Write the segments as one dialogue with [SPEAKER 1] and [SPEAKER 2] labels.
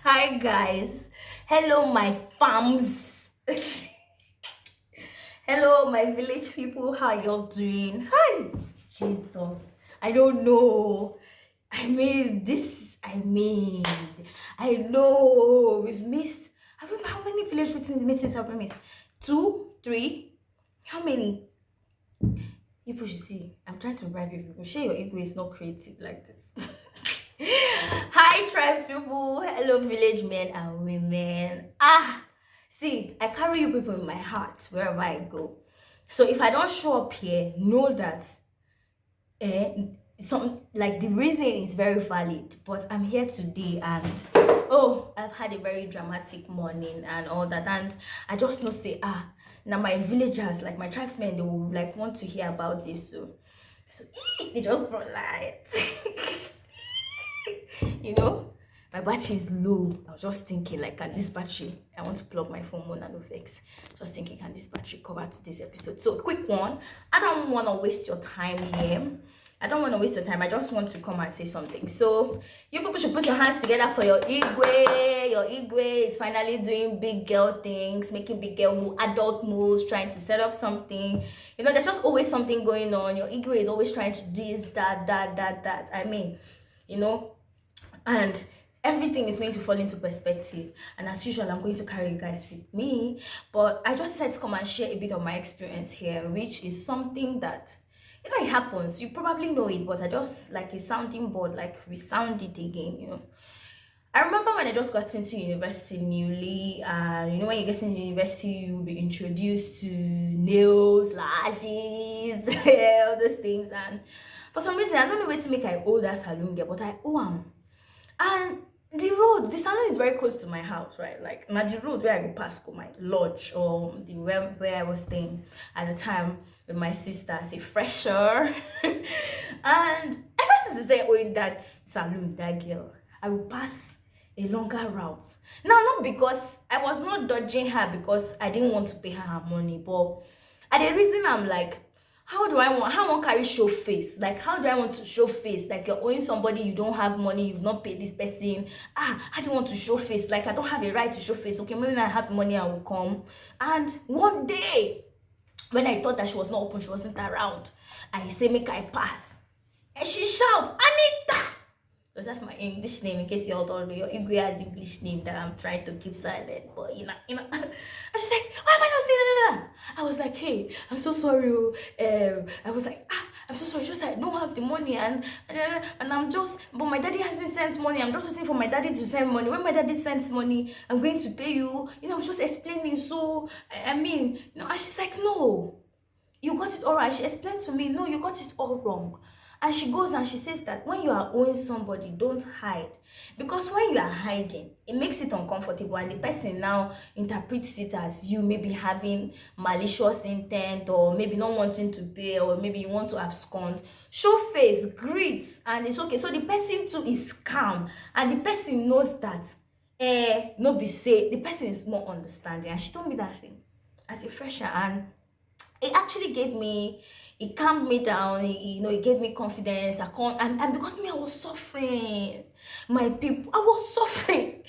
[SPEAKER 1] Hi guys. Hello my farms. Hello my village people. How y'all doing? Hi. Jesus. I don't know. I know we've missed. How many village meetings have we missed? Two, three. How many? People should see. I'm trying to bribe you people. Share your ego is not creative like this. Hi tribes people, hello village men and women. See, I carry you people in my heart wherever I go. So if I don't show up here, know that eh, some like the reason is very valid. But I'm here today and I've had a very dramatic morning and all that, and I just know say now my villagers, like my tribesmen, they will like want to hear about this. So they just brought light. you know my battery is low. I was just thinking, like, can this battery, I want to plug my phone more than fix. Just thinking, can this battery cover today's episode? So quick one, I don't want to waste your time here. I just want to come and say something. So you people should put your hands together for your igwe. Your igwe is finally doing big girl things, making big girl adult moves, trying to set up something. There's just always something going on. Your igwe is always trying to do this, that. And everything is going to fall into perspective, and as usual I'm going to carry you guys with me. But I just decided to come and share a bit of my experience here, which is something that it happens, you probably know it, but I just like a sounding board, like resound it again. I remember when I just got into university newly, and when you get into university, you'll be introduced to nails, lashes, all those things. And for some reason, I don't know where to make I owe that salon girl, but I owe am. And the salon is very close to my house, right? Like, now the road where I go past go my lodge, or the where I was staying at the time with my sister as a fresher. And ever since I started owing that salon, that girl, I will pass a longer route. Now, not because I was not dodging her because I didn't want to pay her money, but at the reason I'm like, how I want carry show face? Like, how do I want to show face? Like, you're owing somebody, you don't have money, you've not paid this person. How do you want to show face? Like, I don't have a right to show face. Okay, maybe when I have the money, I will come. And one day, when I thought that she was not open, she wasn't around, I say, make I pass. And she shout, Anita! Because that's my English name, in case you all don't know. Your Igwe has English name that I'm trying to keep silent. But and she's like, why am I not saying that? I was like, hey, I'm so sorry. I was like, I'm so sorry. Just I don't have the money, and I'm just, but my daddy hasn't sent money. I'm just waiting for my daddy to send money. When my daddy sends money, I'm going to pay you. I was just explaining. So and she's like, no, you got it all right. She explained to me, no, you got it all wrong. And she goes and she says that when you are owing somebody, don't hide. Because when you are hiding, it makes it uncomfortable, and the person now interprets it as you maybe having malicious intent, or maybe not wanting to pay, or maybe you want to abscond. Show face, greet, and it's okay. So the person too is calm, and the person knows that no be say, the person is more understanding. And she told me that thing as a fresher, and it actually it calmed me down. It gave me confidence. I can't, and because me, I was suffering. My people, I was suffering.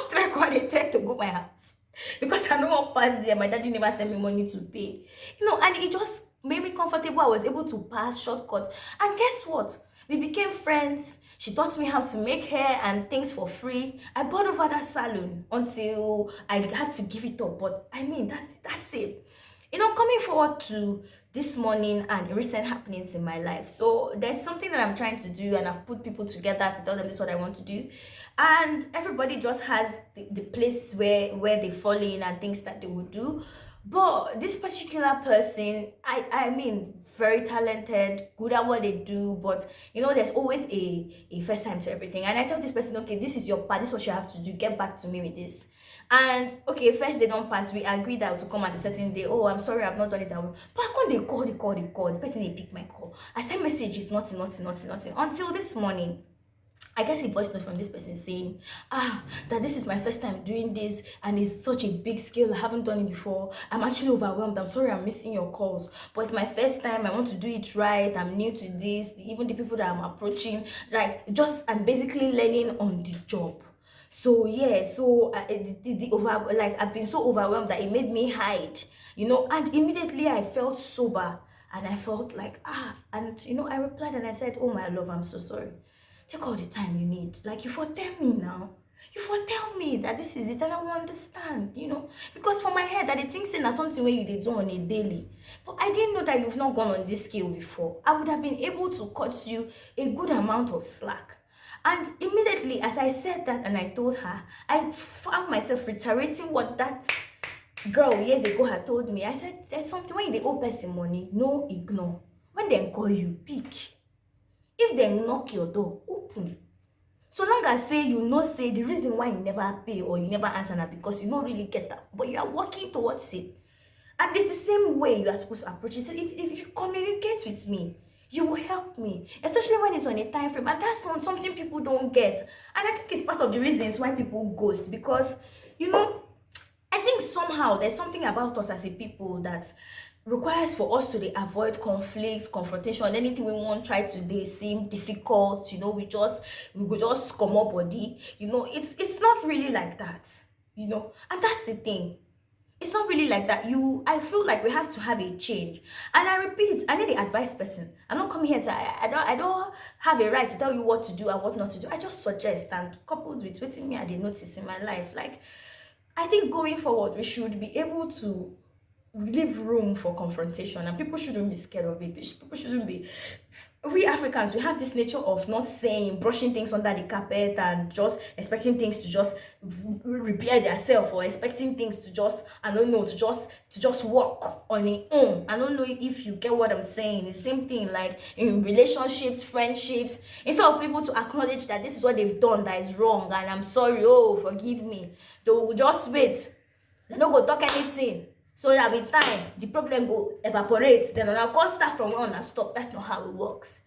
[SPEAKER 1] Try to go my house because I don't want pass there. My daddy never sent me money to pay. And it just made me comfortable. I was able to pass shortcuts, and guess what? We became friends. She taught me how to make hair and things for free. I bought over that salon until I had to give it up. But that's it. Coming forward to this morning and recent happenings in my life. So there's something that I'm trying to do, and I've put people together to tell them this is what I want to do. And everybody just has the place where they fall in and things that they would do. But this particular person, very talented, good at what they do, but there's always a first time to everything. And I tell this person, okay, this is your part, this is what you have to do, get back to me with this. And okay, first they don't pass, we agree that to come at a certain day. Oh, I'm sorry, I've not done it that way. But when they call, the person they pick my call. I send messages, nothing until this morning. I get a voice note from this person saying, that this is my first time doing this, and it's such a big scale. I haven't done it before. I'm actually overwhelmed. I'm sorry I'm missing your calls, but it's my first time. I want to do it right. I'm new to this. Even the people that I'm approaching, I'm basically learning on the job. So yeah, the over, like, I've been so overwhelmed that it made me hide, and immediately I felt sober, and I felt like, and I replied and I said, oh my love, I'm so sorry. Take all the time you need. Like, you for tell me now. You for tell me that this is it, and I will understand, because for my head that the thing saying na something where you dey do on a daily. But I didn't know that you've not gone on this scale before. I would have been able to cut you a good amount of slack. And immediately, as I said that and I told her, I found myself reiterating what that girl years ago had told me. I said, there's something when you dey owe person money, no ignore. When they call you, pick. If they knock your door, open. So long as say you know say the reason why you never pay or you never answer na because you don't really get that, but you are working towards it. And it's the same way you are supposed to approach it. So if you communicate with me, you will help me, especially when it's on a time frame. And that's something people don't get. And I think it's part of the reasons why people ghost, because, I think somehow there's something about us as a people that requires for us to avoid conflict, confrontation, anything we want try to dey seem difficult, we go just come up body, it's not really like that, and that's the thing. It's not really like that. I feel like we have to have a change. And I repeat, I need the advice person. I'm not coming here to, I don't have a right to tell you what to do and what not to do. I just suggest, and coupled with what me I did notice in my life, like, I think going forward, we should be able to leave room for confrontation, and people shouldn't be scared of it. People shouldn't be. We Africans, we have this nature of not saying, brushing things under the carpet, and just expecting things to just repair themselves, or expecting things to just, I don't know, to just work on its own. I don't know if you get what I'm saying. It's the same thing like in relationships, friendships. Instead of people to acknowledge that this is what they've done that is wrong, and I'm sorry, oh, forgive me, they will just wait. They don't go talk anything. So that with time, the problem go evaporate. Then I'll come start from on and stop. That's not how it works.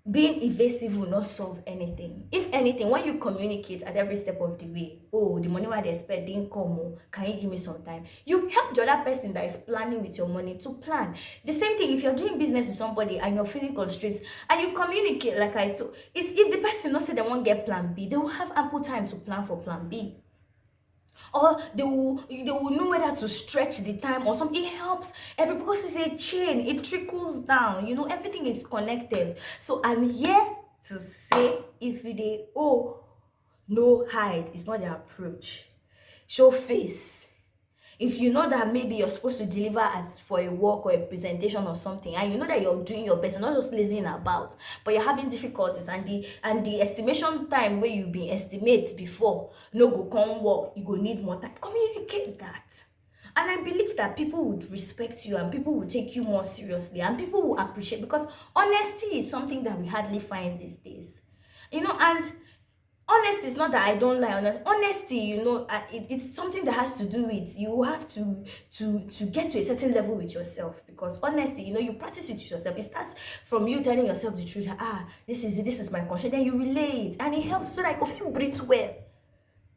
[SPEAKER 1] Being evasive will not solve anything. If anything, when you communicate at every step of the way, oh, the money what they expect didn't come, oh, can you give me some time? You help the other person that is planning with your money to plan. The same thing, if you're doing business with somebody and you're feeling constraints and you communicate, like I told, it's if the person not say they won't get plan B, they will have ample time to plan for plan B. Or they will know whether to stretch the time or something. It helps because it's a chain, it trickles down, everything is connected. So I'm here to say, if they no hide, it's not the approach. Show face. If you know that maybe you're supposed to deliver for a work or a presentation or something, and you know that you're doing your best, you're not just lazing about, but you're having difficulties, and the estimation time where you been estimate before no go come work, you go need more time. Communicate that. And I believe that people would respect you, and people will take you more seriously, and people will appreciate, because honesty is something that we hardly find these days. And honesty is not that I don't lie. Honesty, it's something that has to do with, you have to get to a certain level with yourself, because honesty, you practice it with yourself. It starts from you telling yourself the truth. This is it, this is my conscience. Then you relay it, and it helps so that you feel breathe well.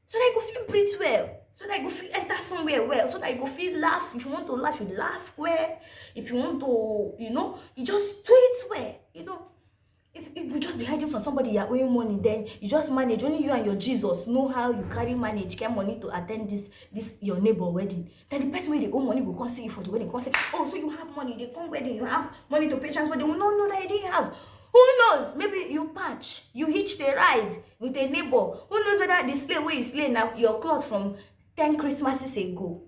[SPEAKER 1] So that you feel breathe well. So that you feel enter somewhere well. So that you feel laugh. If you want to laugh, you laugh well. If you want to, you just do it well. If you just be hiding from somebody you're owing money, then you just manage. Only you and your Jesus know how you manage get money to attend this your neighbor wedding. Then the person where they owe money will come see you for the wedding. Come say, oh, so you have money, they come wedding, you have money to pay transport. They will not know that you didn't have. Who knows? Maybe you patch, you hitched a ride with a neighbor. Who knows whether the slave where you slay now your clothes from 10 Christmases ago.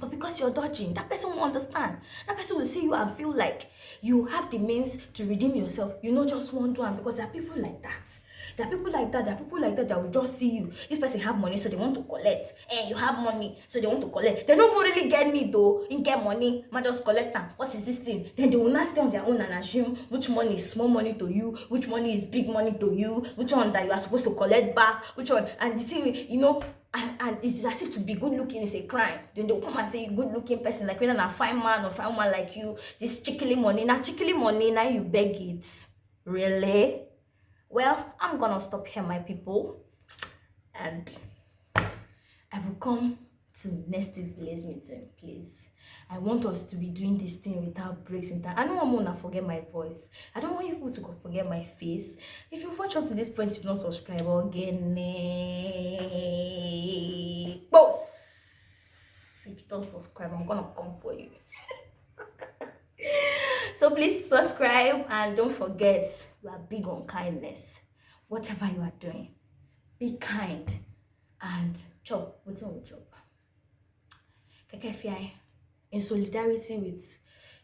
[SPEAKER 1] But because you're dodging, that person will understand. That person will see you and feel like you have the means to redeem yourself. You not just want one, because there are people like that. There are people like that that will just see you. This person have money, so they want to collect. And you have money, so they want to collect. They don't really get need though. You get money, might just collect them. What is this thing? Then they will not stay on their own and assume which money is small money to you, which money is big money to you, which one that you are supposed to collect back, which one. And the thing, and it's as if to be good looking is a crime. Then they'll come and say, you good looking person, like when a fine man or fine woman like you, this chickly money, now you beg it. Really? Well, I'm gonna stop here, my people, and I will come to next week's village meeting, please. I want us to be doing this thing without breaks in time. I don't want to forget my voice. I don't want you to forget my face. If you've watched up to this point, if you've not subscribed, again, boss. If you don't subscribe, I'm gonna come for you. So please subscribe and don't forget, we are big on kindness. Whatever you are doing, be kind and chop. What's on chop? Kekefia, in solidarity with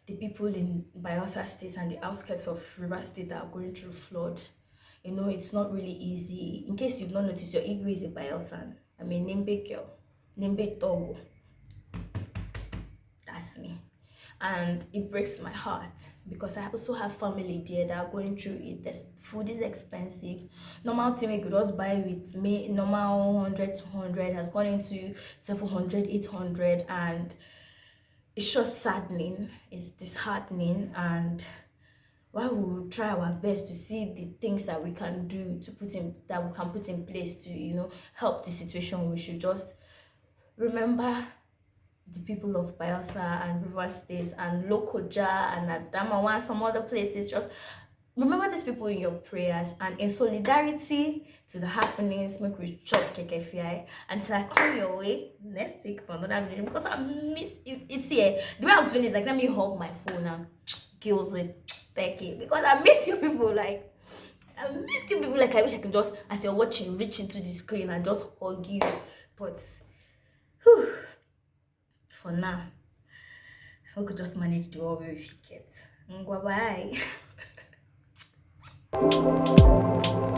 [SPEAKER 1] the people in Bayelsa State and the outskirts of River State that are going through flood. You know, it's not really easy. In case you've not noticed, your Igwe is a Bayelsan. I'm a Nimbe girl. Nimbe Togo. That's me. And it breaks my heart because I also have family there that are going through it. The food is expensive. Normal thing we could just buy with me, normal 100, 200 has gone into 700, 800, and it's just saddening. It's disheartening, and while we will try our best to see the things that we can do to put in place to, you know, help the situation, we should just remember the people of Bayelsa and River State and Lokoja and Adamawa and some other places. Just remember these people in your prayers, and in solidarity to the happenings, make we chop KKFI until I come your way next week for another video, because I missed it. It's here. The way I'm feeling is like, let me hug my phone and kills it. Thank you. Because I miss you people, like I miss you people, like I wish I could just, as you're watching, reach into the screen and just hug you. But whew, for now, we could just manage to all we get. Bye bye.